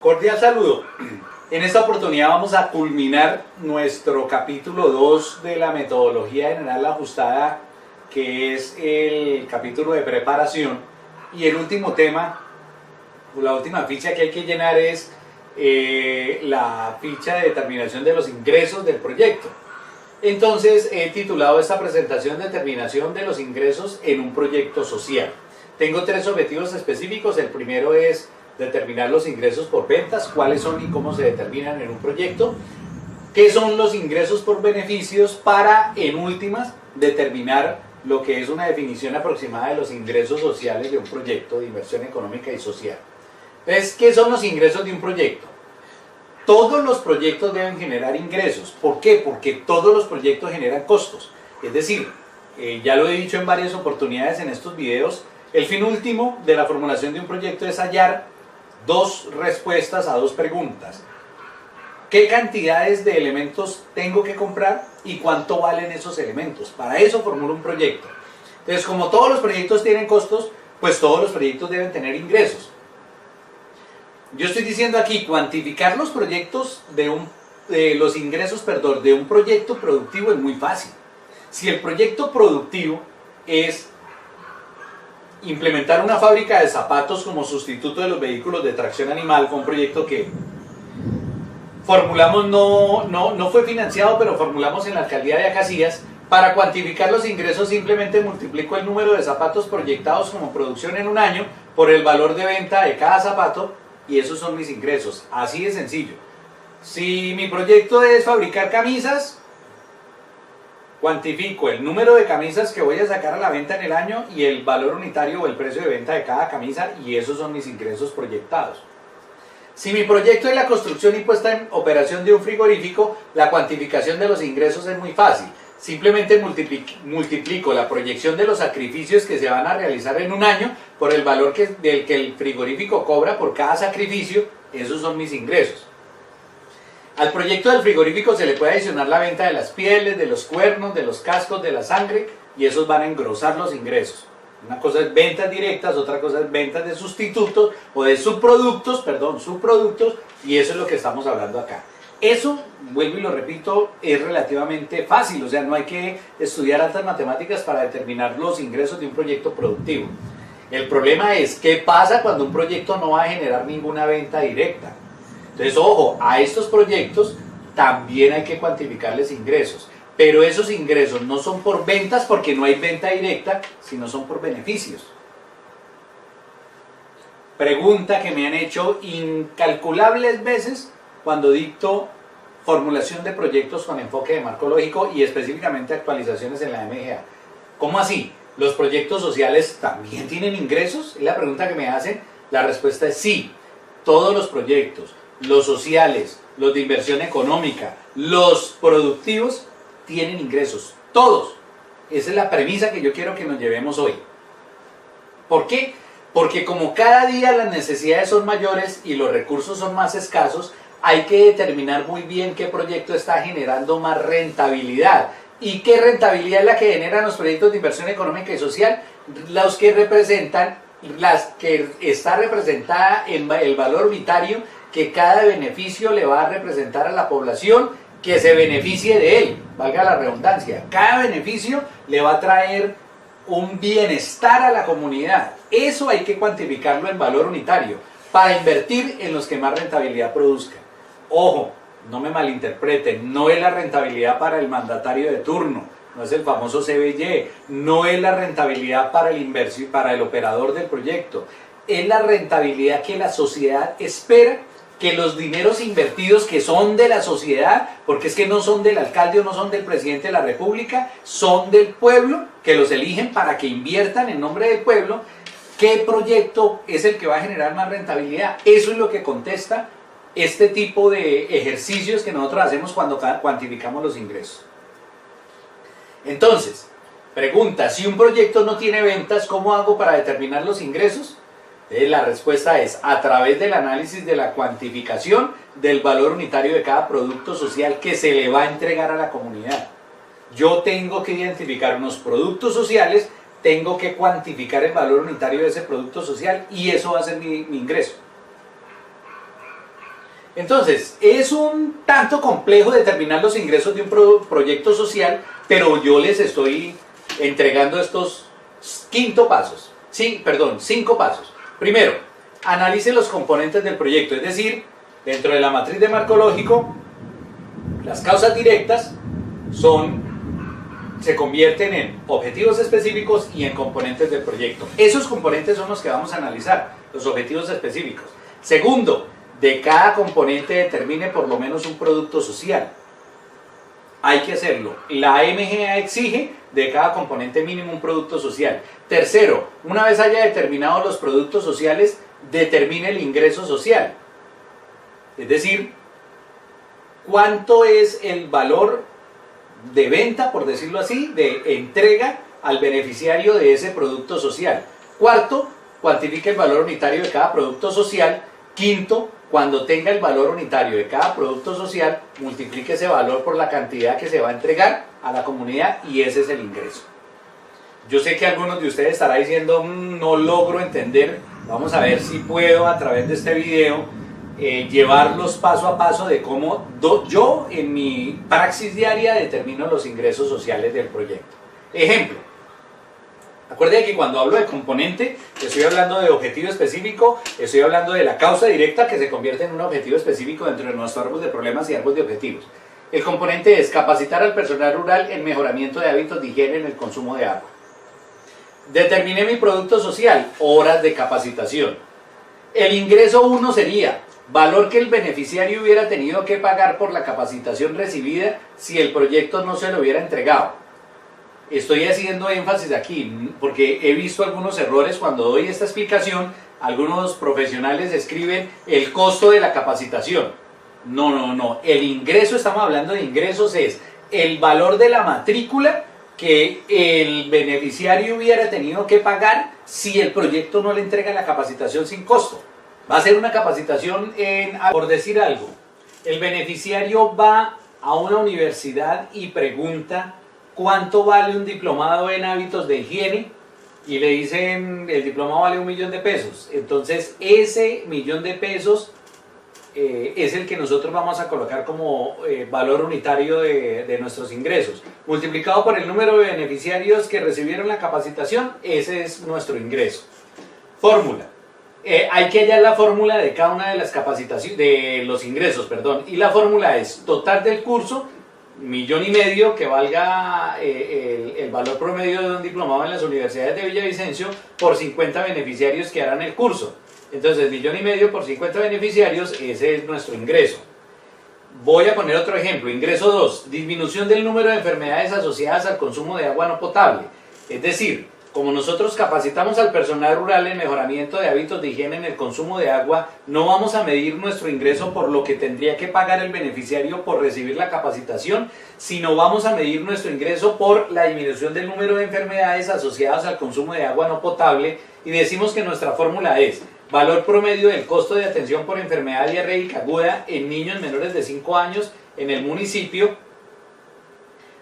Cordial saludo. En esta oportunidad vamos a culminar nuestro capítulo 2 de la metodología general ajustada, que es el capítulo de preparación. Y el último tema, o la última ficha que hay que llenar es la ficha de determinación de los ingresos del proyecto. Entonces he titulado esta presentación Determinación de los ingresos en un proyecto social. Tengo 3 objetivos específicos. El primero es determinar los ingresos por ventas, cuáles son y cómo se determinan en un proyecto, qué son los ingresos por beneficios, para en últimas determinar lo que es una definición aproximada de los ingresos sociales de un proyecto de inversión económica y social. Entonces, ¿qué son los ingresos de un proyecto? Todos los proyectos deben generar ingresos. ¿Por qué? Porque todos los proyectos generan costos. Es decir, ya lo he dicho en varias oportunidades en estos videos, el fin último de la formulación de un proyecto es hallar 2 respuestas a 2 preguntas. ¿Qué cantidades de elementos tengo que comprar y cuánto valen esos elementos? Para eso formulo un proyecto. Entonces, como todos los proyectos tienen costos, pues todos los proyectos deben tener ingresos. Yo estoy diciendo aquí cuantificar los proyectos los ingresos de un proyecto productivo es muy fácil. Si el proyecto productivo es implementar una fábrica de zapatos como sustituto de los vehículos de tracción animal, fue un proyecto que formulamos, no fue financiado, pero formulamos en la alcaldía de Acacías. Para cuantificar los ingresos simplemente multiplico el número de zapatos proyectados como producción en un año por el valor de venta de cada zapato y esos son mis ingresos. Así de sencillo. Si mi proyecto es fabricar camisas, cuantifico el número de camisas que voy a sacar a la venta en el año y el valor unitario o el precio de venta de cada camisa, y esos son mis ingresos proyectados. Si mi proyecto es la construcción y puesta en operación de un frigorífico, la cuantificación de los ingresos es muy fácil. Simplemente multiplico la proyección de los sacrificios que se van a realizar en un año por el valor del que el frigorífico cobra por cada sacrificio. Esos son mis ingresos. Al proyecto del frigorífico se le puede adicionar la venta de las pieles, de los cuernos, de los cascos, de la sangre, y esos van a engrosar los ingresos. Una cosa es ventas directas, otra cosa es ventas de sustitutos o de subproductos, y eso es lo que estamos hablando acá. Eso, vuelvo y lo repito, es relativamente fácil, o sea, no hay que estudiar altas matemáticas para determinar los ingresos de un proyecto productivo. El problema es, ¿qué pasa cuando un proyecto no va a generar ninguna venta directa? Entonces, ojo, a estos proyectos también hay que cuantificarles ingresos, pero esos ingresos no son por ventas porque no hay venta directa, sino son por beneficios. Pregunta que me han hecho incalculables veces cuando dicto formulación de proyectos con enfoque de marco lógico y específicamente actualizaciones en la MGA. ¿Cómo así? ¿Los proyectos sociales también tienen ingresos? Es la pregunta que me hacen. La respuesta es sí. Todos los proyectos, los sociales, los de inversión económica, los productivos, tienen ingresos. Todos. Esa es la premisa que yo quiero que nos llevemos hoy. ¿Por qué? Porque como cada día las necesidades son mayores y los recursos son más escasos, hay que determinar muy bien qué proyecto está generando más rentabilidad. ¿Y qué rentabilidad es la que generan los proyectos de inversión económica y social? Las que está representada en el valor unitario que cada beneficio le va a representar a la población que se beneficie de él, valga la redundancia. Cada beneficio le va a traer un bienestar a la comunidad. Eso hay que cuantificarlo en valor unitario para invertir en los que más rentabilidad produzcan. Ojo, no me malinterpreten, no es la rentabilidad para el mandatario de turno, no es el famoso CBY, no es la rentabilidad para el operador del proyecto, es la rentabilidad que la sociedad espera que los dineros invertidos que son de la sociedad, porque es que no son del alcalde o no son del presidente de la república, son del pueblo, que los eligen para que inviertan en nombre del pueblo. ¿Qué proyecto es el que va a generar más rentabilidad? Eso es lo que contesta este tipo de ejercicios que nosotros hacemos cuando cuantificamos los ingresos. Entonces, pregunta, si un proyecto no tiene ventas, ¿cómo hago para determinar los ingresos? La respuesta es a través del análisis de la cuantificación del valor unitario de cada producto social que se le va a entregar a la comunidad. Yo tengo que identificar unos productos sociales, tengo que cuantificar el valor unitario de ese producto social y eso va a ser mi ingreso. Entonces, es un tanto complejo determinar los ingresos de un proyecto social, pero yo les estoy entregando estos cinco pasos. Primero, analice los componentes del proyecto, es decir, dentro de la matriz de marco lógico, las causas directas se convierten en objetivos específicos y en componentes del proyecto. Esos componentes son los que vamos a analizar, los objetivos específicos. Segundo, de cada componente determine por lo menos un producto social. Hay que hacerlo. La MGA exige de cada componente mínimo un producto social. Tercero, una vez haya determinado los productos sociales, determine el ingreso social. Es decir, cuánto es el valor de venta, por decirlo así, de entrega al beneficiario de ese producto social. Cuarto, cuantifique el valor unitario de cada producto social. Quinto, cuando tenga el valor unitario de cada producto social, multiplique ese valor por la cantidad que se va a entregar a la comunidad y ese es el ingreso. Yo sé que algunos de ustedes estarán diciendo, no logro entender. Vamos a ver si puedo a través de este video llevarlos paso a paso de cómo yo en mi praxis diaria determino los ingresos sociales del proyecto. Ejemplo. Acuérdense que cuando hablo de componente, estoy hablando de objetivo específico, estoy hablando de la causa directa que se convierte en un objetivo específico dentro de nuestro árbol de problemas y árbol de objetivos. El componente es capacitar al personal rural en mejoramiento de hábitos de higiene en el consumo de agua. Determiné mi producto social, horas de capacitación. El ingreso 1 sería valor que el beneficiario hubiera tenido que pagar por la capacitación recibida si el proyecto no se lo hubiera entregado. Estoy haciendo énfasis aquí porque he visto algunos errores cuando doy esta explicación. Algunos profesionales escriben el costo de la capacitación. No. El ingreso, estamos hablando de ingresos, es el valor de la matrícula que el beneficiario hubiera tenido que pagar si el proyecto no le entrega la capacitación sin costo. Va a ser una capacitación por decir algo, el beneficiario va a una universidad y pregunta ¿cuánto vale un diplomado en hábitos de higiene? Y le dicen, el diplomado vale $1.000.000 de pesos. Entonces, ese $1.000.000 de pesos es el que nosotros vamos a colocar como valor unitario de nuestros ingresos. Multiplicado por el número de beneficiarios que recibieron la capacitación, ese es nuestro ingreso. Fórmula. Hay que hallar la fórmula de cada una de las capacitaciones, de los ingresos, perdón. Y la fórmula es total del curso, $1.500.000 que valga el valor promedio de un diplomado en las universidades de Villavicencio por 50 beneficiarios que harán el curso. Entonces $1.500.000 por 50 beneficiarios, ese es nuestro ingreso. Voy a poner otro ejemplo. Ingreso 2, disminución del número de enfermedades asociadas al consumo de agua no potable. Es decir, como nosotros capacitamos al personal rural en mejoramiento de hábitos de higiene en el consumo de agua, no vamos a medir nuestro ingreso por lo que tendría que pagar el beneficiario por recibir la capacitación, sino vamos a medir nuestro ingreso por la disminución del número de enfermedades asociadas al consumo de agua no potable y decimos que nuestra fórmula es valor promedio del costo de atención por enfermedad diarreica aguda en niños menores de 5 años en el municipio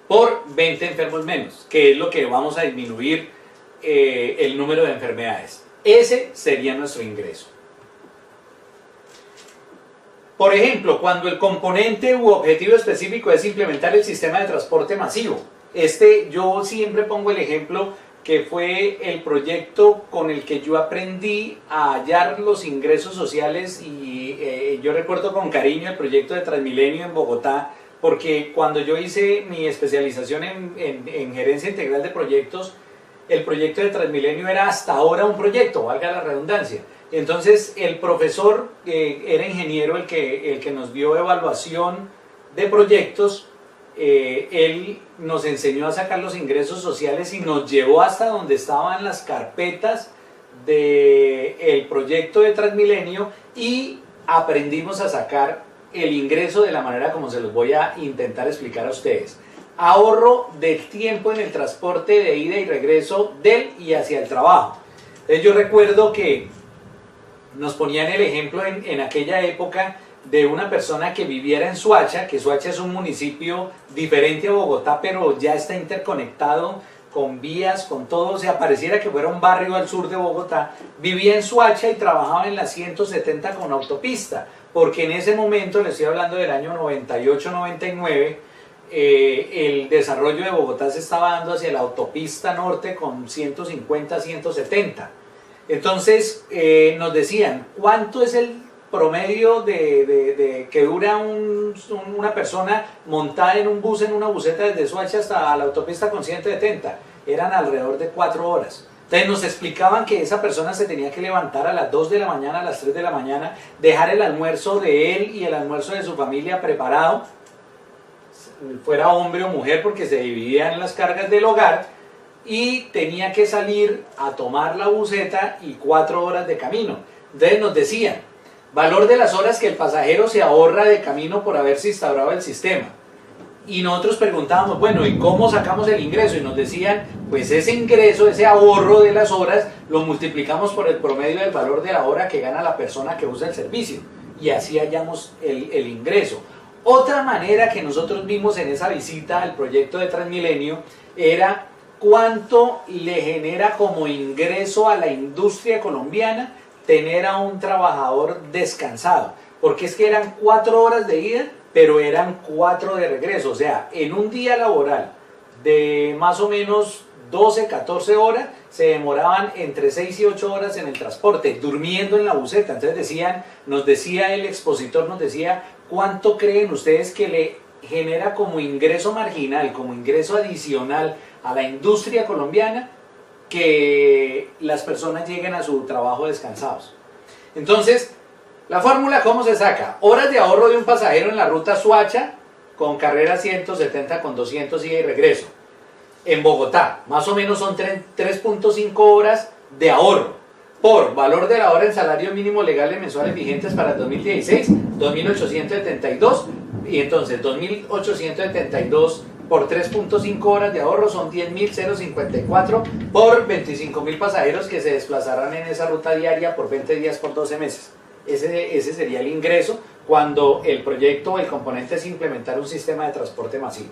por 20 enfermos menos, que es lo que vamos a disminuir el número de enfermedades. Ese sería nuestro ingreso. Por ejemplo, cuando el componente u objetivo específico es implementar el sistema de transporte masivo. Yo siempre pongo el ejemplo que fue el proyecto con el que yo aprendí a hallar los ingresos sociales y yo recuerdo con cariño el proyecto de Transmilenio en Bogotá, porque cuando yo hice mi especialización en gerencia integral de proyectos, el proyecto de Transmilenio era hasta ahora un proyecto, valga la redundancia. Entonces el profesor era ingeniero, el que nos dio evaluación de proyectos, él nos enseñó a sacar los ingresos sociales y nos llevó hasta donde estaban las carpetas del proyecto de Transmilenio y aprendimos a sacar el ingreso de la manera como se los voy a intentar explicar a ustedes. Ahorro de tiempo en el transporte de ida y regreso del y hacia el trabajo. Entonces yo recuerdo que nos ponían el ejemplo en aquella época de una persona que viviera en Soacha, que Soacha es un municipio diferente a Bogotá, pero ya está interconectado con vías, con todo, o sea, pareciera que fuera un barrio al sur de Bogotá. Vivía en Soacha y trabajaba en la 170 con autopista. porque en ese momento, le estoy hablando del año 98-99, el desarrollo de Bogotá se estaba dando hacia la autopista norte con 150, 170. Entonces nos decían, ¿cuánto es el promedio que dura una persona montada en un bus, en una buseta desde Soacha hasta la autopista con 170? Eran alrededor de 4 horas. Entonces nos explicaban que esa persona se tenía que levantar a las 2 de la mañana, a las 3 de la mañana, dejar el almuerzo de él y el almuerzo de su familia preparado, fuera hombre o mujer, porque se dividían las cargas del hogar, y tenía que salir a tomar la buseta y 4 horas de camino. Entonces nos decían, valor de las horas que el pasajero se ahorra de camino por haberse instaurado el sistema. Y nosotros preguntábamos, bueno, ¿y cómo sacamos el ingreso? Y nos decían, pues ese ingreso, ese ahorro de las horas, lo multiplicamos por el promedio del valor de la hora que gana la persona que usa el servicio. Y así hallamos el ingreso. Otra manera que nosotros vimos en esa visita al proyecto de Transmilenio era cuánto le genera como ingreso a la industria colombiana tener a un trabajador descansado. Porque es que eran 4 horas de ida, pero eran 4 de regreso. O sea, en un día laboral de más o menos 12, 14 horas, se demoraban entre 6 y 8 horas en el transporte, durmiendo en la buseta. Entonces nos decía el expositor, nos decía, ¿cuánto creen ustedes que le genera como ingreso marginal, como ingreso adicional a la industria colombiana que las personas lleguen a su trabajo descansados? Entonces, la fórmula, ¿cómo se saca? Horas de ahorro de un pasajero en la ruta Soacha con carrera 170 con 200 ida y regreso. En Bogotá, más o menos son 3.5 horas de ahorro por valor de la hora en salario mínimo legales mensuales vigentes para el 2016, 2.872, y entonces 2.872 por 3.5 horas de ahorro son 10.054 por 25.000 pasajeros que se desplazarán en esa ruta diaria por 20 días por 12 meses. Ese sería el ingreso cuando el proyecto o el componente es implementar un sistema de transporte masivo.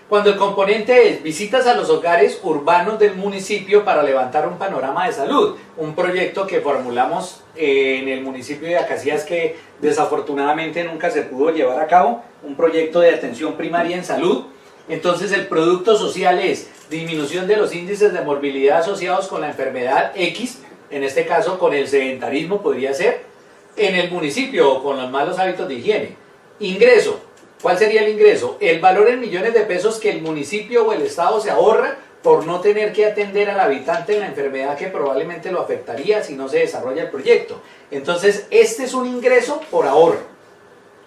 Cuando el componente es visitas a los hogares urbanos del municipio para levantar un panorama de salud, un proyecto que formulamos en el municipio de Acacías que desafortunadamente nunca se pudo llevar a cabo, un proyecto de atención primaria en salud. Entonces el producto social es disminución de los índices de morbilidad asociados con la enfermedad X, en este caso con el sedentarismo podría ser, en el municipio o con los malos hábitos de higiene. Ingreso. ¿Cuál sería el ingreso? El valor en millones de pesos que el municipio o el estado se ahorra por no tener que atender al habitante en la enfermedad que probablemente lo afectaría si no se desarrolla el proyecto. Entonces, este es un ingreso por ahorro.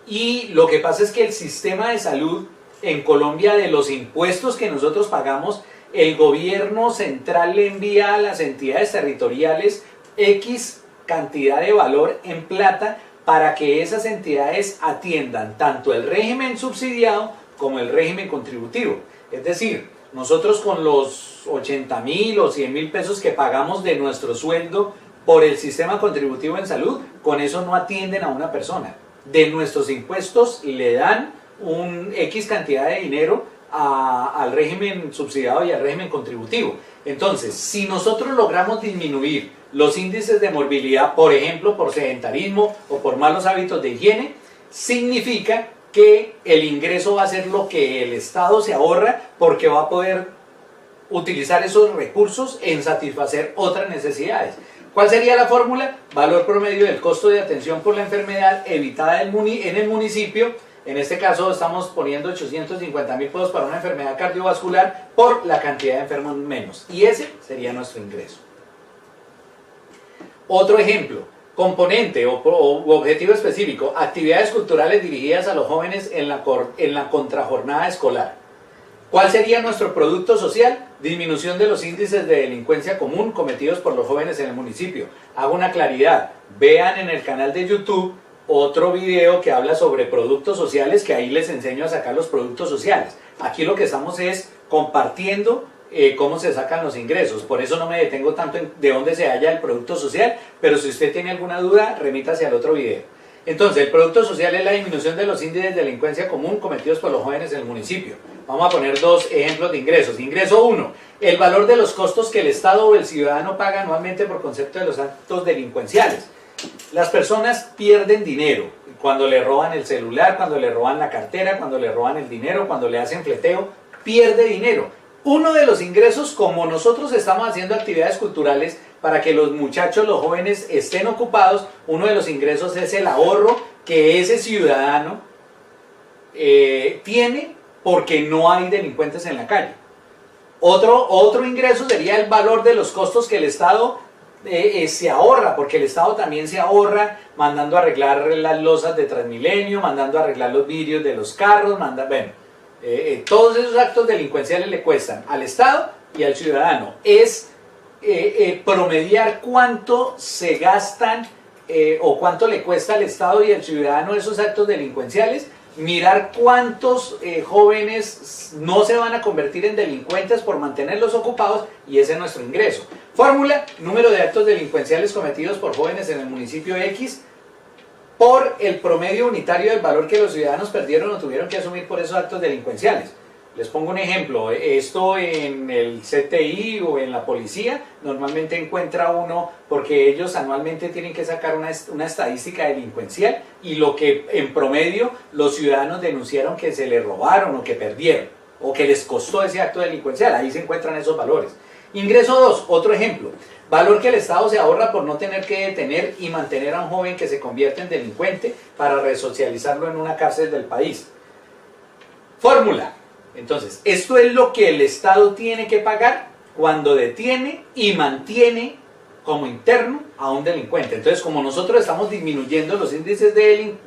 Y lo que pasa es que el sistema de salud en Colombia, de los impuestos que nosotros pagamos, el gobierno central le envía a las entidades territoriales X cantidad de valor en plata para que esas entidades atiendan tanto el régimen subsidiado como el régimen contributivo. Es decir, nosotros con los 80.000 o 100.000 pesos que pagamos de nuestro sueldo por el sistema contributivo en salud, con eso no atienden a una persona. De nuestros impuestos le dan un X cantidad de dinero al régimen subsidiado y al régimen contributivo. Entonces, si nosotros logramos disminuir los índices de morbilidad, por ejemplo, por sedentarismo o por malos hábitos de higiene, significa que el ingreso va a ser lo que el Estado se ahorra porque va a poder utilizar esos recursos en satisfacer otras necesidades. ¿Cuál sería la fórmula? Valor promedio del costo de atención por la enfermedad evitada en el municipio. En este caso estamos poniendo 850.000 pesos para una enfermedad cardiovascular por la cantidad de enfermos menos. Y ese sería nuestro ingreso. Otro ejemplo, componente o objetivo específico, actividades culturales dirigidas a los jóvenes en la contrajornada escolar. ¿Cuál sería nuestro producto social? Disminución de los índices de delincuencia común cometidos por los jóvenes en el municipio. Hago una claridad, vean en el canal de YouTube otro video que habla sobre productos sociales, que ahí les enseño a sacar los productos sociales. Aquí lo que estamos es compartiendo cómo se sacan los ingresos. Por eso no me detengo tanto en de dónde se halla el producto social, pero si usted tiene alguna duda, remítase al otro video. Entonces, el producto social es la disminución de los índices de delincuencia común cometidos por los jóvenes en el municipio. Vamos a poner dos ejemplos de ingresos. Ingreso 1, el valor de los costos que el Estado o el ciudadano paga anualmente por concepto de los actos delincuenciales. Las personas pierden dinero cuando le roban el celular, cuando le roban la cartera, cuando le roban el dinero, cuando le hacen fleteo, pierde dinero. Uno de los ingresos, como nosotros estamos haciendo actividades culturales para que los muchachos, los jóvenes estén ocupados, uno de los ingresos es el ahorro que ese ciudadano tiene porque no hay delincuentes en la calle. Otro ingreso sería el valor de los costos que el Estado se ahorra, porque el Estado también se ahorra mandando a arreglar las losas de Transmilenio, mandando a arreglar los vidrios de los carros, todos esos actos delincuenciales le cuestan al Estado y al ciudadano. Es promediar cuánto se gastan o cuánto le cuesta al Estado y al ciudadano esos actos delincuenciales, mirar cuántos jóvenes no se van a convertir en delincuentes por mantenerlos ocupados, y ese es nuestro ingreso. Fórmula: número de actos delincuenciales cometidos por jóvenes en el municipio X por el promedio unitario del valor que los ciudadanos perdieron o tuvieron que asumir por esos actos delincuenciales. Les pongo un ejemplo: esto en el CTI o en la policía normalmente encuentra uno, porque ellos anualmente tienen que sacar una estadística delincuencial y lo que en promedio los ciudadanos denunciaron que se les robaron o que perdieron o que les costó ese acto delincuencial. Ahí se encuentran esos valores. Ingreso 2, otro ejemplo: valor que el Estado se ahorra por no tener que detener y mantener a un joven que se convierte en delincuente para resocializarlo en una cárcel del país. Fórmula: entonces, esto es lo que el Estado tiene que pagar cuando detiene y mantiene como interno a un delincuente. Entonces, como nosotros estamos disminuyendo los índices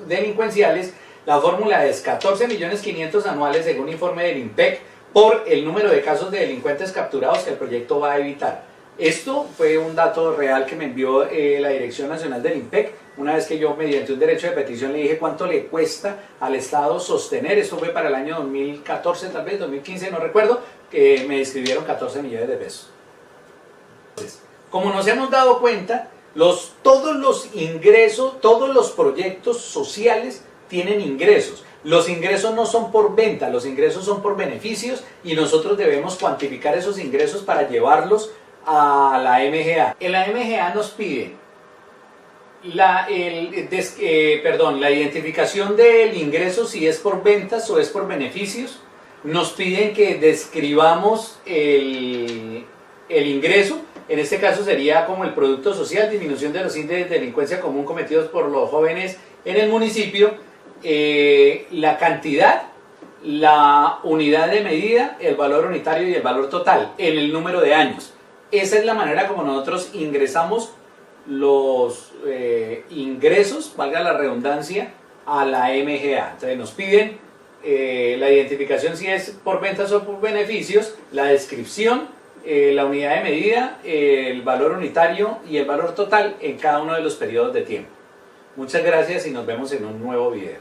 delincuenciales, la fórmula es 14.500.000 anuales según informe del INPEC por el número de casos de delincuentes capturados que el proyecto va a evitar. Esto fue un dato real que me envió la Dirección Nacional del INPEC, una vez que yo, mediante un derecho de petición, le dije cuánto le cuesta al Estado sostener. Esto fue para el año 2014, tal vez 2015, no recuerdo, que me describieron 14 millones de pesos. Entonces, como nos hemos dado cuenta, todos los ingresos, todos los proyectos sociales tienen ingresos. Los ingresos no son por venta, los ingresos son por beneficios, y nosotros debemos cuantificar esos ingresos para llevarlos a la MGA. En la MGA nos pide la identificación del ingreso, si es por ventas o es por beneficios. Nos piden que describamos el ingreso. En este caso sería como el producto social, disminución de los índices de delincuencia común cometidos por los jóvenes en el municipio, la cantidad, la unidad de medida, el valor unitario y el valor total en el número de años. Esa es la manera como nosotros ingresamos los ingresos, valga la redundancia, a la MGA. Entonces nos piden la identificación, si es por ventas o por beneficios, la descripción, la unidad de medida, el valor unitario y el valor total en cada uno de los periodos de tiempo. Muchas gracias y nos vemos en un nuevo video.